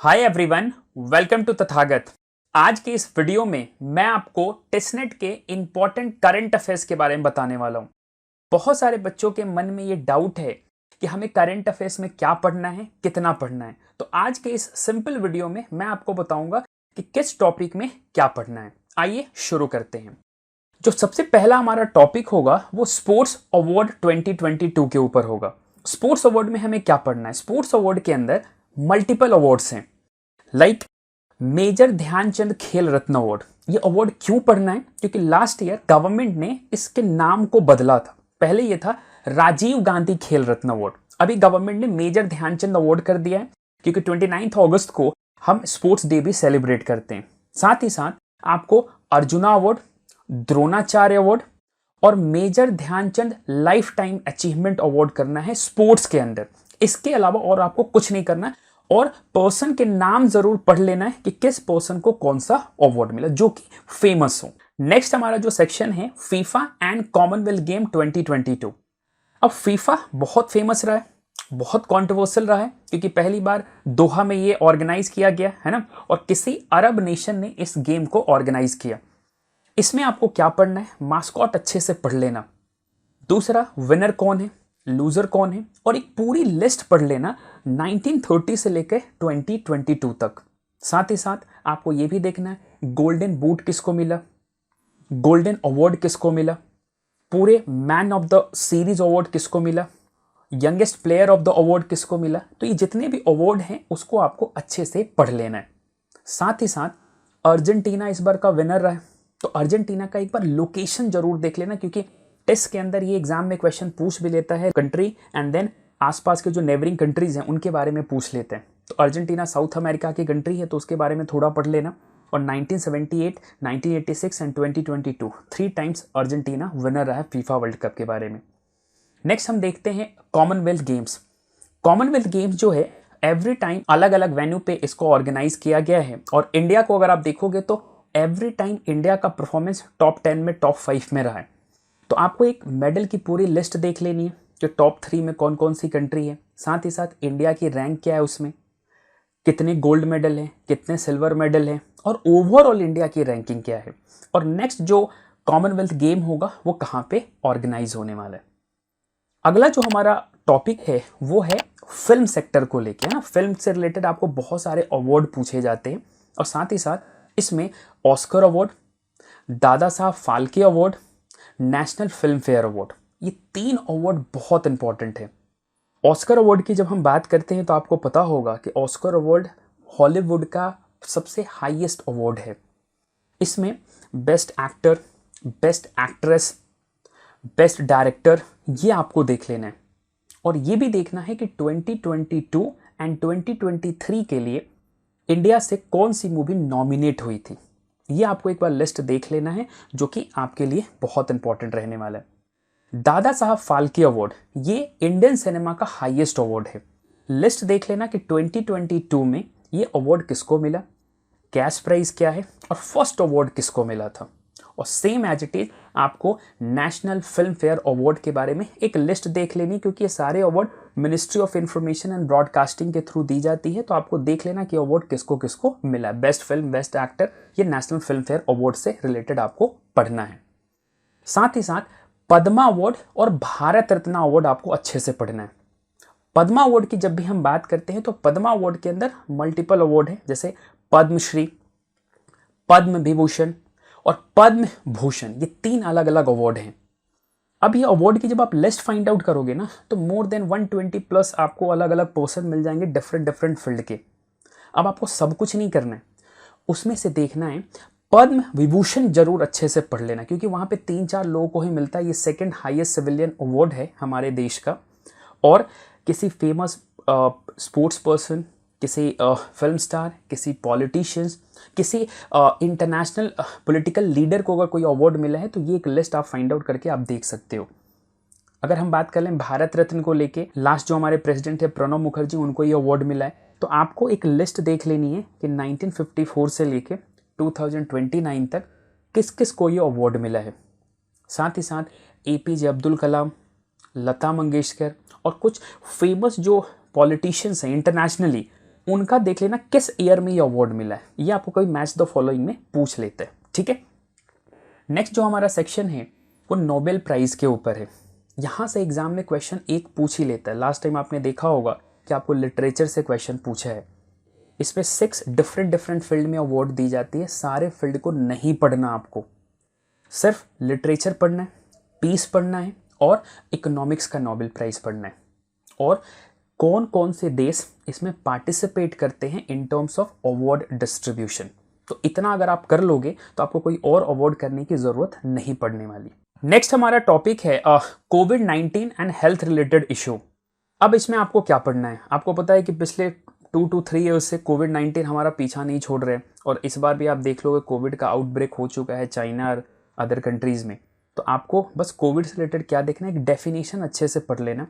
Hi everyone, welcome to Tathagat. आज के इस वीडियो में मैं आपको टेस्टनेट के इंपॉर्टेंट करंट अफेयर्स के बारे में बताने वाला हूं। बहुत सारे बच्चों के मन में ये डाउट है कि हमें करंट अफेयर्स में क्या पढ़ना है, कितना पढ़ना है। तो आज के इस सिंपल वीडियो में मैं आपको बताऊंगा कि किस टॉपिक में क्या पढ़ना है। आइए शुरू करते हैं। जो सबसे पहला हमारा टॉपिक होगा वो स्पोर्ट्स अवार्ड 2022 के ऊपर होगा। स्पोर्ट्स अवार्ड में हमें क्या पढ़ना है? स्पोर्ट्स अवार्ड के अंदर मल्टीपल अवार्ड्स हैं, लाइक मेजर ध्यानचंद खेल रत्न अवार्ड। ये अवार्ड क्यों पढ़ना है? क्योंकि लास्ट ईयर गवर्नमेंट ने इसके नाम को बदला था। पहले ये था राजीव गांधी खेल रत्न अवार्ड, अभी गवर्नमेंट ने मेजर ध्यानचंद अवार्ड कर दिया है, क्योंकि 29 अगस्त को हम स्पोर्ट्स डे भी सेलिब्रेट करते हैं। साथ ही साथ आपको अर्जुना अवार्ड, द्रोणाचार्य अवार्ड और Major Dhyanchand lifetime achievement award करना है स्पोर्ट्स के अंदर। इसके अलावा और आपको कुछ नहीं करना है, और पर्सन के नाम जरूर पढ़ लेना है कि किस पर्सन को कौन सा अवार्ड मिला जो कि फेमस हो। नेक्स्ट हमारा जो सेक्शन है फीफा एंड कॉमनवेल्थ गेम 2022। अब फीफा बहुत फेमस रहा है, बहुत कंट्रोवर्शियल रहा है, क्योंकि पहली बार दोहा में ये ऑर्गेनाइज किया गया है ना, और किसी अरब नेशन ने इस गेम को ऑर्गेनाइज किया। इसमें आपको क्या पढ़ना है? मास्कॉट अच्छे से पढ़ लेना। दूसरा, विनर कौन है, लूजर कौन है, और एक पूरी लिस्ट पढ़ लेना 1930 से लेकर 2022 तक। साथ ही साथ आपको यह भी देखना है गोल्डन बूट किसको मिला, गोल्डन अवार्ड किसको मिला, पूरे man of the series award किसको मिला, youngest player of the award किसको मिला। तो ये जितने भी अवार्ड हैं उसको आपको अच्छे से पढ़ लेना है। साथ ही साथ अर्जेंटीना इस बार का विनर रहा है, तो अर्जेंटीना का एक बार लोकेशन जरूर देख लेना, क्योंकि टेस्ट के अंदर ये एग्जाम में क्वेश्चन पूछ भी लेता है कंट्री एंड देन आसपास के जो नेबरिंग कंट्रीज हैं उनके बारे में पूछ लेते हैं। तो अर्जेंटीना साउथ अमेरिका की कंट्री है, तो उसके बारे में थोड़ा पढ़ लेना। और 1978, 1986 एंड 2022 3 टाइम्स अर्जेंटीना विनर रहा है फीफा वर्ल्ड कप के बारे में। नेक्स्ट हम देखते हैं कॉमनवेल्थ गेम्स। कॉमनवेल्थ गेम्स जो है एवरी टाइम अलग अलग वेन्यू पे इसको ऑर्गेनाइज किया गया है, और इंडिया को अगर आप देखोगे तो एवरी टाइम इंडिया का परफॉर्मेंस टॉप 10 में, टॉप 5 में रहा है। तो आपको एक मेडल की पूरी लिस्ट देख लेनी है कि टॉप 3 में कौन कौन सी कंट्री है, साथ ही साथ इंडिया की रैंक क्या है, उसमें कितने गोल्ड मेडल हैं, कितने सिल्वर मेडल हैं, और ओवरऑल इंडिया की रैंकिंग क्या है, और नेक्स्ट जो कॉमनवेल्थ गेम होगा वो कहाँ पे ऑर्गेनाइज होने वाला है। अगला जो हमारा टॉपिक है वो है फिल्म सेक्टर को लेके, है ना। फिल्म से रिलेटेड आपको बहुत सारे अवार्ड पूछे जाते हैं, और साथ ही साथ इसमें Oscar award, Dada Saheb Phalke award, national film fair award, ये 3 अवार्ड बहुत इंपॉर्टेंट है। ऑस्कर अवार्ड की जब हम बात करते हैं तो आपको पता होगा कि ऑस्कर अवार्ड हॉलीवुड का सबसे हाईएस्ट अवार्ड है। इसमें best actor, best actress, best director, ये आपको देख लेना है। और ये भी देखना है कि 2022 एंड 2023 के लिए इंडिया से कौन सी मूवी नॉमिनेट हुई थी। ये आपको एक बार लिस्ट देख लेना है, जो कि आपके लिए बहुत इंपॉर्टेंट रहने वाला है। दादा साहब फाल्के अवार्ड ये इंडियन सिनेमा का हाईएस्ट अवार्ड है। लिस्ट देख लेना कि 2022 में ये अवार्ड किसको मिला, कैश प्राइस क्या है, और फर्स्ट अवार्ड किसको मिला था। और सेम एज इट इज आपको नेशनल फिल्म फेयर अवार्ड के बारे में एक लिस्ट देख लेनी, क्योंकि ये सारे award ministry of information and broadcasting के थ्रू दी जाती है। तो आपको देख लेना कि अवार्ड किसको किसको मिला। बेस्ट फिल्म, बेस्ट एक्टर, ये नेशनल फिल्म फेयर अवार्ड से रिलेटेड आपको पढ़ना है। साथ ही साथ पद्मा अवार्ड और भारत रत्न अवार्ड आपको अच्छे से पढ़ना है। पद्मा अवार्ड की जब भी हम बात करते हैं तो पद्मा अवार्ड के अंदर मल्टीपल अवार्ड है, जैसे पद्मश्री, पद्म विभूषण और पद्म भूषण, ये 3 अलग अलग अवार्ड हैं। अब ये अवार्ड की जब आप लिस्ट फाइंड आउट करोगे ना, तो मोर देन 120 प्लस आपको अलग अलग पर्सन मिल जाएंगे डिफरेंट फील्ड के। अब आपको सब कुछ नहीं करना है, उसमें से देखना है पद्म विभूषण जरूर अच्छे से पढ़ लेना, क्योंकि वहां पे 3-4 लोगों को ही मिलता है। ये सेकंड हाईएस्ट सिविलियन अवार्ड है हमारे देश का, और किसी फेमस स्पोर्ट्स पर्सन, किसी फिल्म स्टार, किसी पॉलिटिशियंस, किसी इंटरनेशनल पॉलिटिकल लीडर को अगर कोई अवार्ड मिला है तो ये एक लिस्ट आप फाइंड आउट करके आप देख सकते हो। अगर हम बात कर लें भारत रत्न को लेके, लास्ट जो हमारे प्रेसिडेंट है प्रणब मुखर्जी, उनको ये अवार्ड मिला है। तो आपको एक लिस्ट देख लेनी है कि 1954 से लेके 2029 तक किस किस को ये अवार्ड मिला है। साथ ही साथ एपीजे अब्दुल कलाम, लता मंगेशकर और कुछ फेमस जो पॉलिटिशियंस हैं इंटरनेशनली, उनका देख लेना किस ईयर में ये अवार्ड मिला है, ये आपको कभी मैच द फॉलोइंग में पूछ लेते हैं, ठीक है। नेक्स्ट जो हमारा सेक्शन है वो नोबेल प्राइज के ऊपर है। यहाँ से एग्जाम में क्वेश्चन एक पूछ ही लेता है। लास्ट टाइम आपने देखा होगा कि आपको लिटरेचर से क्वेश्चन पूछा है। इसमें 6 डिफरेंट फील्ड में अवार्ड दी जाती है। सारे फील्ड को नहीं पढ़ना, आपको सिर्फ लिटरेचर पढ़ना है, पीस पढ़ना है और इकोनॉमिक्स का नोबेल प्राइज पढ़ना है। और कौन कौन से देश इसमें पार्टिसिपेट करते हैं in terms of award distribution. तो इतना अगर आप कर लोगे तो आपको कोई और अवार्ड करने की जरूरत नहीं पड़ने वाली। नेक्स्ट हमारा टॉपिक है कोविड-19 एंड हेल्थ रिलेटेड इशू। अब इसमें आपको क्या पढ़ना है? आपको पता है कि पिछले 2 to 3 ईयर्स से कोविड-19 हमारा पीछा नहीं छोड़ रहे, और इस बार भी आप देख लोगे कोविड का आउटब्रेक हो चुका है चाइना और अदर कंट्रीज़ में। तो आपको बस कोविड से रिलेटेड क्या देखना है, एक डेफिनेशन अच्छे से पढ़ लेना।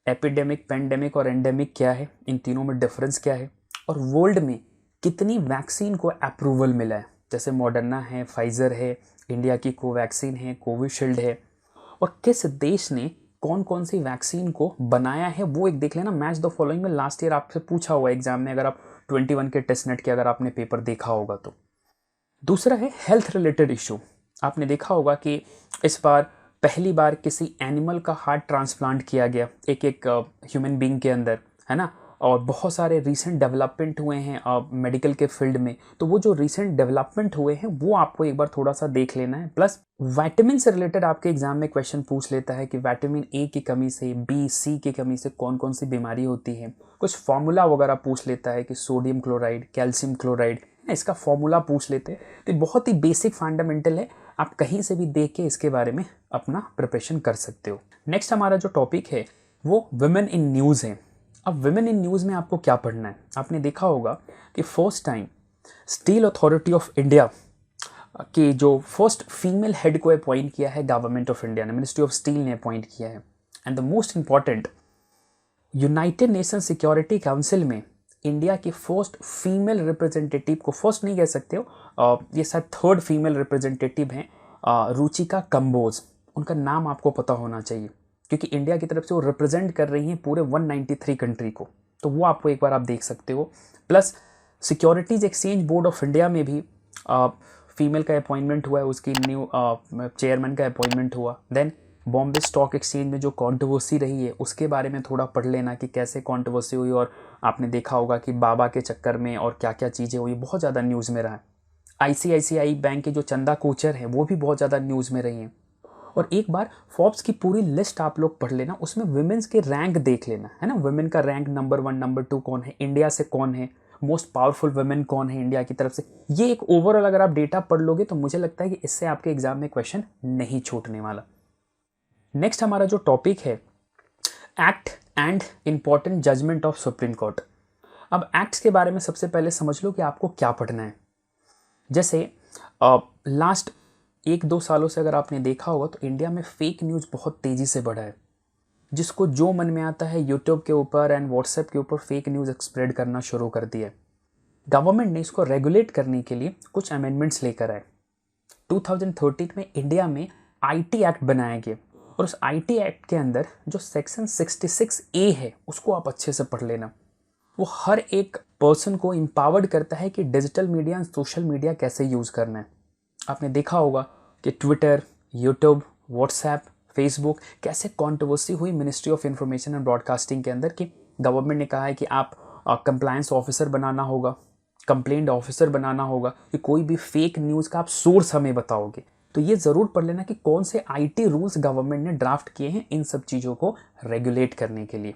एपिडेमिक, पेंडेमिक और एंडेमिक क्या है, इन तीनों में डिफरेंस क्या है, और वर्ल्ड में कितनी वैक्सीन को अप्रूवल मिला है। जैसे मॉडर्ना है, फाइजर है, इंडिया की कोवैक्सीन है, कोविशील्ड है, और किस देश ने कौन कौन सी वैक्सीन को बनाया है वो एक देख लेना। मैच द फॉलोइंग में लास्ट ईयर आपसे पूछा हुआ एग्जाम में, अगर आप 21 के टेस्ट नेट के अगर आपने पेपर देखा होगा तो। दूसरा है हेल्थ रिलेटेड इशू। आपने देखा होगा कि इस बार पहली बार किसी एनिमल का हार्ट ट्रांसप्लांट किया गया एक ह्यूमन बीइंग के अंदर, है ना। और बहुत सारे रीसेंट डेवलपमेंट हुए हैं मेडिकल के फील्ड में। तो वो जो रीसेंट डेवलपमेंट हुए हैं वो आपको एक बार थोड़ा सा देख लेना है। प्लस विटामिन से रिलेटेड आपके एग्जाम में क्वेश्चन पूछ लेता है कि विटामिन ए की कमी से, बी, सी की कमी से कौन कौन सी बीमारी होती है। कुछ फॉर्मूला वगैरह पूछ लेता है कि सोडियम क्लोराइड, कैल्शियम क्लोराइड, इसका फॉर्मूला पूछ लेते हैं। तो बहुत ही बेसिक फंडामेंटल है, आप कहीं से भी देख के इसके बारे में अपना प्रिपरेशन कर सकते हो। नेक्स्ट हमारा जो टॉपिक है वो वुमेन इन न्यूज़ है। अब वुमेन इन न्यूज़ में आपको क्या पढ़ना है? आपने देखा होगा कि first time steel authority of India की जो फर्स्ट फीमेल हेड को अपॉइंट किया है गवर्नमेंट ऑफ इंडिया ने, मिनिस्ट्री ऑफ स्टील ने अपॉइंट किया है। And the most important, United nation security council में इंडिया की फर्स्ट फीमेल रिप्रेजेंटेटिव को, फर्स्ट नहीं कह सकते हो, ये शायद थर्ड फीमेल रिप्रेजेंटेटिव हैं, रुचिका कंबोज। उनका नाम आपको पता होना चाहिए क्योंकि इंडिया की तरफ से वो रिप्रेजेंट कर रही हैं पूरे 193 कंट्री को। तो वो आपको एक बार आप देख सकते हो। Plus securities exchange board of India में भी फीमेल का अपॉइंटमेंट हुआ है, उसकी न्यू चेयरमैन का अपॉइंटमेंट हुआ। देन बॉम्बे स्टॉक एक्सचेंज में जो कंट्रोवर्सी रही है उसके बारे में थोड़ा पढ़ लेना कि कैसे कंट्रोवर्सी हुई, और आपने देखा होगा कि बाबा के चक्कर में और क्या क्या चीज़ें हुई, बहुत ज़्यादा न्यूज़ में रहा है। ICICI बैंक के जो चंदा कोचर हैं वो भी बहुत ज़्यादा न्यूज़ में रही हैं। और एक बार फोर्ब्स की पूरी लिस्ट आप लोग पढ़ लेना, उसमें वुमेन्स के रैंक देख लेना, है ना। वुमेन का रैंक नंबर 1, नंबर 2 कौन है, इंडिया से कौन है, मोस्ट पावरफुल वुमेन कौन है इंडिया की तरफ से। ये एक ओवरऑल अगर आप डेटा पढ़ लोगे तो मुझे लगता है कि इससे आपके एग्जाम में क्वेश्चन नहीं छूटने वाला। नेक्स्ट हमारा जो टॉपिक है act and important judgement of Supreme Court. अब एक्ट्स के बारे में सबसे पहले समझ लो कि आपको क्या पढ़ना है। जैसे लास्ट 1-2 सालों से अगर आपने देखा होगा तो इंडिया में फेक न्यूज़ बहुत तेज़ी से बढ़ा है। जिसको जो मन में आता है यूट्यूब के ऊपर एंड व्हाट्सएप के ऊपर फेक न्यूज़ स्प्रेड करना शुरू कर दिया है। गवर्नमेंट ने इसको रेगुलेट करने के लिए कुछ अमेंडमेंट्स लेकर आए। 2013 में इंडिया में IT एक्ट बनाया गया, और उस IT एक्ट के अंदर जो सेक्शन 66A है उसको आप अच्छे से पढ़ लेना। वो हर एक पर्सन को एम्पावर्ड करता है कि digital media and social media कैसे यूज़ करना है। आपने देखा होगा कि ट्विटर, यूट्यूब, व्हाट्सएप, फेसबुक कैसे कंट्रोवर्सी हुई ministry of information and broadcasting के अंदर कि गवर्नमेंट ने कहा है कि आप कंप्लायंस ऑफिसर बनाना होगा, कंप्लेंट ऑफिसर बनाना होगा, कि कोई भी फेक न्यूज़ का आप सोर्स हमें बताओगे। तो ये ज़रूर पढ़ लेना कि कौन से IT रूल्स गवर्नमेंट ने ड्राफ्ट किए हैं इन सब चीज़ों को रेगुलेट करने के लिए।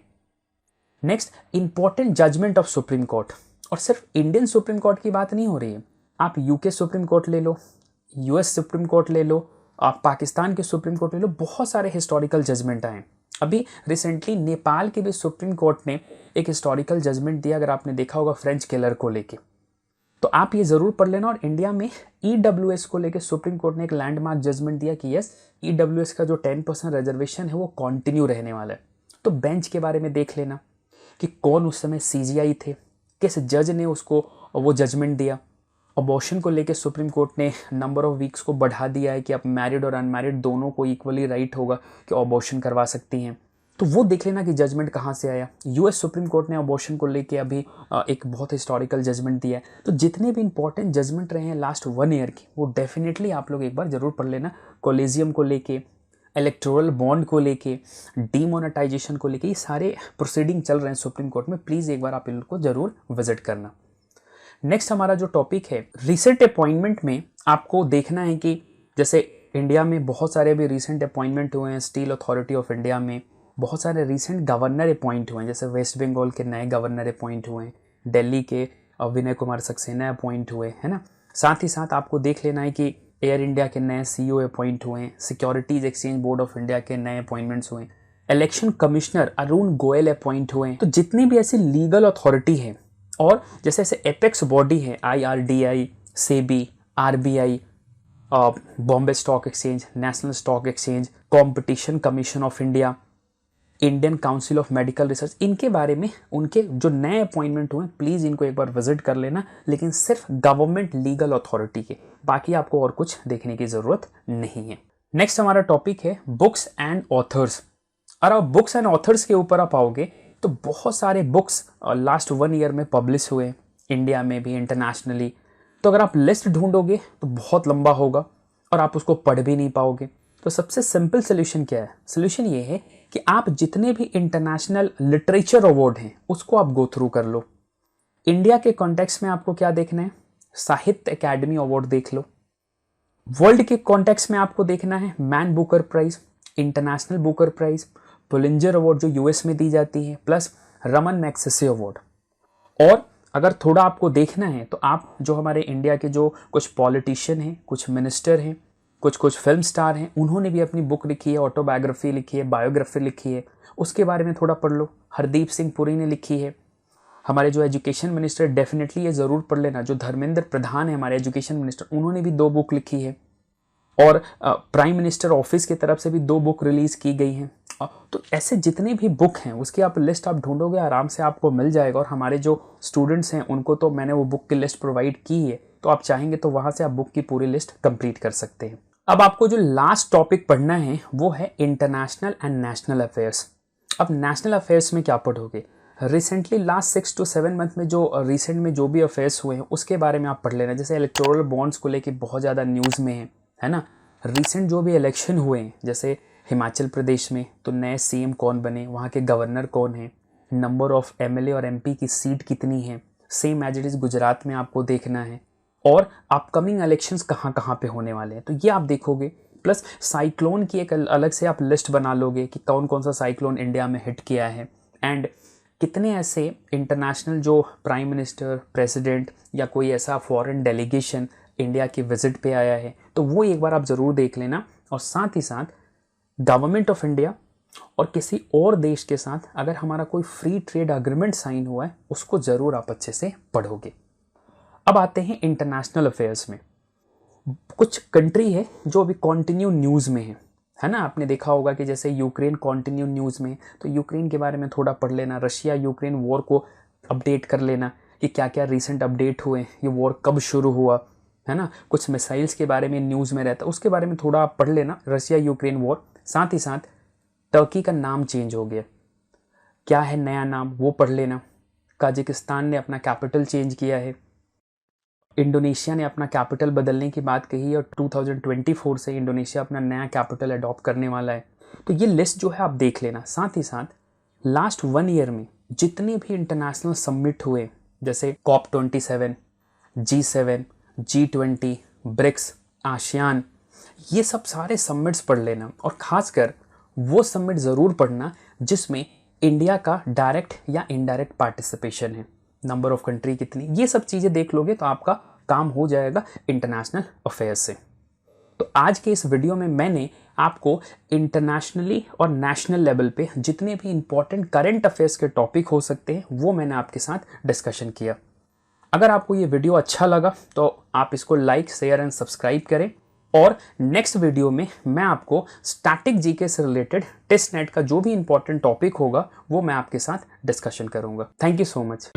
Next, important judgement of Supreme Court. और सिर्फ इंडियन सुप्रीम कोर्ट की बात नहीं हो रही है, आप UK सुप्रीम कोर्ट ले लो, US सुप्रीम कोर्ट ले लो, आप पाकिस्तान के सुप्रीम कोर्ट ले लो, बहुत सारे हिस्टोरिकल जजमेंट आए। अभी रिसेंटली नेपाल के भी सुप्रीम कोर्ट ने एक हिस्टोरिकल जजमेंट दिया, अगर आपने देखा होगा फ्रेंच किलर को लेके। तो आप ये ज़रूर पढ़ लेना। और इंडिया में EWS को लेके सुप्रीम कोर्ट ने एक लैंडमार्क जजमेंट दिया कि यस, EWS का जो 10% रिजर्वेशन है वो कंटिन्यू रहने वाला है। तो बेंच के बारे में देख लेना कि कौन उस समय CGI थे, किस जज ने उसको वो जजमेंट दिया। अबॉर्शन को लेके सुप्रीम कोर्ट ने नंबर ऑफ वीक्स को बढ़ा दिया है कि आप मैरिड और अनमैरिड दोनों को इक्वली राइट होगा कि अबॉर्शन करवा सकती हैं। तो वो देख लेना कि जजमेंट कहाँ से आया। यूएस सुप्रीम कोर्ट ने अबॉर्शन को लेके अभी एक बहुत हिस्टोरिकल जजमेंट दिया है। तो जितने भी इंपॉर्टेंट जजमेंट रहे हैं लास्ट 1 ईयर की, वो डेफिनेटली आप लोग एक बार जरूर पढ़ लेना। कोलिजियम को लेके, इलेक्टोरल बॉन्ड को लेके, डीमोनेटाइजेशन को लेके, ये सारे प्रोसीडिंग चल रहे हैं सुप्रीम कोर्ट में। प्लीज़ एक बार आप इनको जरूर विजिट करना। नेक्स्ट हमारा जो टॉपिक है, रिसेंट अपॉइंटमेंट में आपको देखना है कि जैसे इंडिया में बहुत सारे भी रिसेंट अपॉइंटमेंट हुए हैं। स्टील अथॉरिटी ऑफ इंडिया में बहुत सारे रिसेंट गवर्नर अपॉइंट हुए हैं, जैसे वेस्ट बंगाल के नए गवर्नर अपॉइंट हुए हैं, दिल्ली के विनय कुमार सक्सेना अपॉइंट हुए, है ना। साथ ही साथ आपको देख लेना है कि एयर इंडिया के नए सीईओ अपॉइंट हुए हैं, securities exchange board of India के नए अपॉइंटमेंट्स हुए हैं, election commissioner Arun Goyal appoint हुए हैं। तो जितनी भी ऐसी लीगल अथॉरिटी है और जैसे ऐसे एपेक्स बॉडी है, IRDI, SEBI, RBI, Bombay stock exchange, national stock exchange, competition commission of India, Indian council of medical research, इनके बारे में उनके जो नए अपॉइंटमेंट हुए प्लीज़ इनको एक बार विजिट कर लेना, लेकिन सिर्फ गवर्नमेंट लीगल अथॉरिटी के, बाकी आपको और कुछ देखने की ज़रूरत नहीं है। नेक्स्ट हमारा टॉपिक है बुक्स एंड ऑथर्स। और अब बुक्स एंड ऑथर्स के ऊपर आप आओगे तो बहुत सारे बुक्स लास्ट 1 ईयर में पब्लिश हुए, इंडिया में भी, इंटरनेशनली। तो अगर आप लिस्ट ढूंढोगे तो बहुत लंबा होगा और आप उसको पढ़ भी नहीं पाओगे। तो सबसे सिंपल सोल्यूशन क्या है? सोल्यूशन ये है कि आप जितने भी इंटरनेशनल लिटरेचर अवार्ड हैं उसको आप गो थ्रू कर लो। इंडिया के कॉन्टेक्स्ट में आपको क्या देखना है? साहित्य अकेडमी अवार्ड देख लो। वर्ल्ड के कॉन्टेक्स्ट में आपको देखना है Man Booker prize, international Booker prize, Pulitzer award जो यूएस में दी जाती है, प्लस रमन मैग्सेसे अवार्ड। और अगर थोड़ा आपको देखना है तो आप जो हमारे इंडिया के जो कुछ पॉलिटिशियन हैं, कुछ मिनिस्टर हैं, कुछ फिल्म स्टार हैं, उन्होंने भी अपनी बुक लिखी है, ऑटोबायोग्राफी लिखी है, बायोग्राफी लिखी है, उसके बारे में थोड़ा पढ़ लो। हरदीप सिंह पुरी ने लिखी है। हमारे जो एजुकेशन मिनिस्टर, डेफिनेटली ये ज़रूर पढ़ लेना, जो धर्मेंद्र प्रधान है हमारे एजुकेशन मिनिस्टर, उन्होंने भी 2 बुक लिखी है। और प्राइम मिनिस्टर ऑफिस की तरफ से भी 2 बुक रिलीज़ की गई हैं। तो ऐसे जितने भी बुक हैं उसकी आप लिस्ट आप ढूंढोगे, आराम से आपको मिल जाएगा। और हमारे जो स्टूडेंट्स हैं उनको तो मैंने वो बुक की लिस्ट प्रोवाइड की है, तो आप चाहेंगे तो वहाँ से आप बुक की पूरी लिस्ट कंप्लीट कर सकते हैं। अब आपको जो लास्ट टॉपिक पढ़ना है वो है इंटरनेशनल एंड नेशनल अफेयर्स। अब नेशनल अफेयर्स में क्या पढ़ोगे? रिसेंटली लास्ट 6 to 7 मंथ में जो रिसेंट में जो भी अफेयर्स हुए हैं उसके बारे में आप पढ़ लेना। जैसे इलेक्टोरल बॉन्ड्स को लेके बहुत ज़्यादा न्यूज़ में है ना। रिसेंट जो भी इलेक्शन हुए हैं, जैसे हिमाचल प्रदेश में, तो नए सीएम कौन बने, वहाँ के गवर्नर कौन है, नंबर ऑफ एमएलए और एमपी की सीट कितनी है, same as it is Gujarat में आपको देखना है। और अपकमिंग इलेक्शंस कहाँ कहाँ पे होने वाले हैं, तो ये आप देखोगे। प्लस साइक्लोन की एक अलग से आप लिस्ट बना लोगे कि कौन कौन सा साइक्लोन इंडिया में हिट किया है, एंड कितने ऐसे इंटरनेशनल जो प्राइम मिनिस्टर, प्रेसिडेंट या कोई ऐसा फॉरेन डेलीगेशन इंडिया की विजिट पे आया है, तो वो एक बार आप ज़रूर देख लेना। और साथ ही साथ गवर्नमेंट ऑफ इंडिया और किसी और देश के साथ अगर हमारा कोई फ्री ट्रेड एग्रीमेंट साइन हुआ है उसको ज़रूर आप अच्छे से पढ़ोगे। अब आते हैं इंटरनेशनल अफेयर्स में। कुछ कंट्री है जो अभी कॉन्टिन्यू न्यूज़ में है ना। आपने देखा होगा कि जैसे यूक्रेन कॉन्टिन्यू न्यूज़ में, तो यूक्रेन के बारे में थोड़ा पढ़ लेना। रशिया यूक्रेन वॉर को अपडेट कर लेना कि क्या क्या रिसेंट अपडेट हुए, ये वॉर कब शुरू हुआ, है ना। कुछ मिसाइल्स के बारे में न्यूज़ में रहता है, उसके बारे में थोड़ा आप पढ़ लेना, रशिया यूक्रेन वॉर। साथ ही साथ टर्की का नाम चेंज हो गया, क्या है नया नाम वो पढ़ लेना। काजाकिस्तान ने अपना कैपिटल चेंज किया है। इंडोनेशिया ने अपना कैपिटल बदलने की बात कही है और 2024 से इंडोनेशिया अपना नया कैपिटल अडॉप्ट करने वाला है। तो ये लिस्ट जो है आप देख लेना। साथ ही साथ लास्ट 1 ईयर में जितने भी इंटरनेशनल समिट हुए, जैसे COP27, G7, G20, BRICS, ASEAN, ये सब सारे समिट्स पढ़ लेना। और ख़ासकर वो समिट ज़रूर पढ़ना जिसमें इंडिया का डायरेक्ट या इनडायरेक्ट पार्टिसिपेशन है, नंबर ऑफ कंट्री कितनी, ये सब चीज़ें देख लोगे तो आपका काम हो जाएगा इंटरनेशनल अफेयर्स से। तो आज के इस वीडियो में मैंने आपको इंटरनेशनली और नेशनल लेवल पे जितने भी इंपॉर्टेंट करंट अफेयर्स के टॉपिक हो सकते हैं वो मैंने आपके साथ डिस्कशन किया। अगर आपको ये वीडियो अच्छा लगा तो आप इसको लाइक, शेयर एंड सब्सक्राइब करें। और नेक्स्ट वीडियो में मैं आपको स्टैटिक जीके से रिलेटेड टेस्ट नेट का जो भी इंपॉर्टेंट टॉपिक होगा वो मैं आपके साथ डिस्कशन करूंगा। Thank you so much.